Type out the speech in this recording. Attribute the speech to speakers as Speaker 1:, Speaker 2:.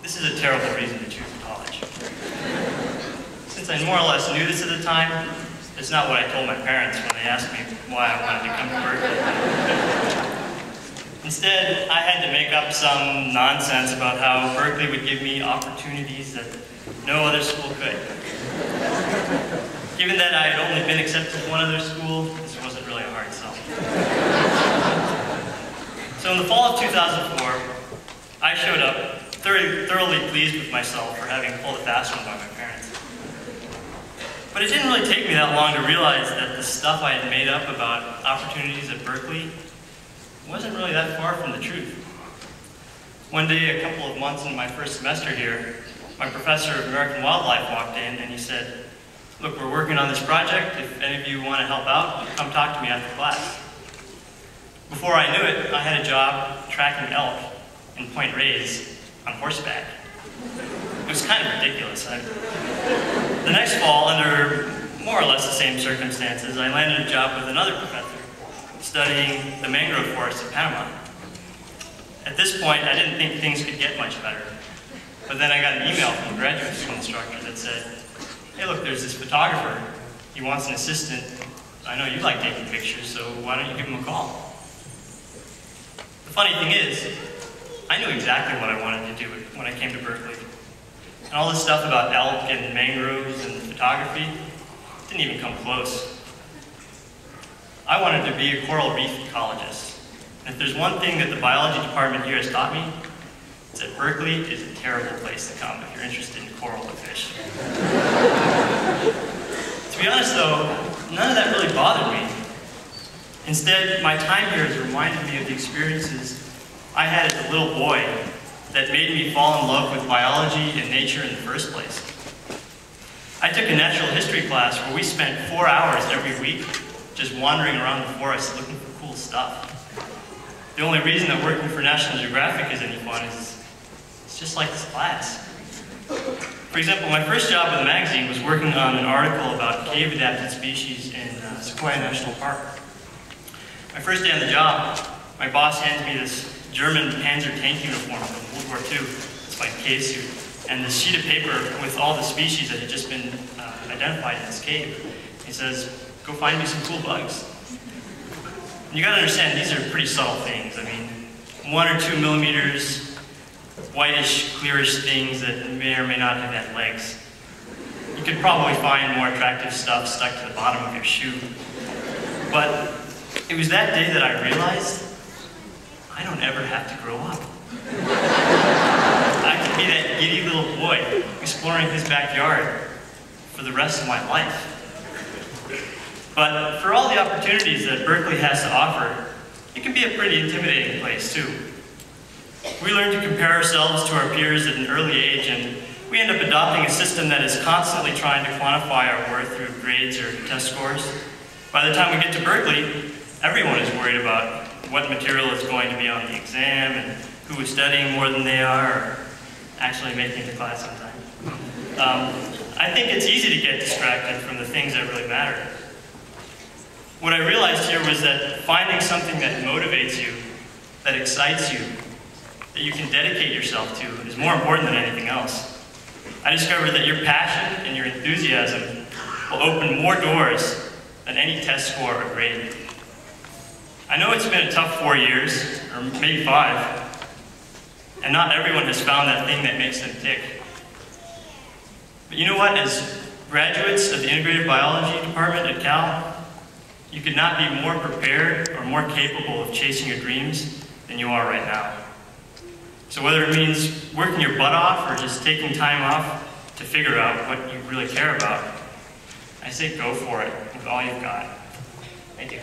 Speaker 1: This is a terrible reason to choose a college. Since I more or less knew this at the time, it's not what I told my parents when they asked me why I wanted to come to Berkeley. Instead, I had to make up some nonsense about how Berkeley would give me opportunities that no other school could. Given that I had only been accepted to one other school, this wasn't really a hard sell. So in the fall of 2004, I showed up thoroughly pleased with myself for having pulled a fast one by my parents. But it didn't really take me that long to realize that the stuff I had made up about opportunities at Berkeley wasn't really that far from the truth. One day, a couple of months into my first semester here, my professor of American wildlife walked in and he said, "Look, we're working on this project. If any of you want to help out, come talk to me after class." Before I knew it, I had a job tracking elk in Point Reyes on horseback. It was kind of ridiculous. The next fall, under more or less the same circumstances, I landed a job with another professor studying the mangrove forests of Panama. At this point, I didn't think things could get much better. But then I got an email from a graduate school instructor that said, "Hey, look, there's this photographer. He wants an assistant. I know you like taking pictures, so why don't you give him a call?" The funny thing is, I knew exactly what I wanted to do when I came to Berkeley. And all this stuff about elk and mangroves and photography didn't even come close. I wanted to be a coral reef ecologist. And if there's one thing that the biology department here has taught me, it's that Berkeley is a terrible place to come if you're interested in coral and fish. To be honest though, none of that really bothered me. Instead, my time here has reminded me of the experiences I had as a little boy that made me fall in love with biology and nature in the first place. I took a natural history class where we spent 4 hours every week just wandering around the forest looking for cool stuff. The only reason that working for National Geographic is any fun is it's just like this class. For example, my first job with the magazine was working on an article about cave-adapted species in Sequoia National Park. My first day on the job, my boss hands me this German Panzer tank uniform from World War II. It's my cave suit. And this sheet of paper with all the species that had just been identified in this cave. He says, "Go find me some cool bugs." And you gotta understand, these are pretty subtle things. I mean, 1 or 2 millimeters, whitish, clearish things that may or may not have had legs. You could probably find more attractive stuff stuck to the bottom of your shoe. But it was that day that I realized I don't ever have to grow up. I can be that giddy little boy exploring his backyard for the rest of my life. But for all the opportunities that Berkeley has to offer, it can be a pretty intimidating place too. We learn to compare ourselves to our peers at an early age, and we end up adopting a system that is constantly trying to quantify our worth through grades or test scores. By the time we get to Berkeley, everyone is worried about what material is going to be on the exam and who is studying more than they are or actually making the class on time. I think it's easy to get distracted from the things that really matter. What I realized here was that finding something that motivates you, that excites you, that you can dedicate yourself to is more important than anything else. I discovered that your passion and your enthusiasm will open more doors than any test score or grade. I know it's been a tough 4 years, or maybe 5, and not everyone has found that thing that makes them tick. But you know what? As graduates of the Integrated Biology Department at Cal, you could not be more prepared or more capable of chasing your dreams than you are right now. So whether it means working your butt off or just taking time off to figure out what you really care about, I say go for it with all you've got. Thank you.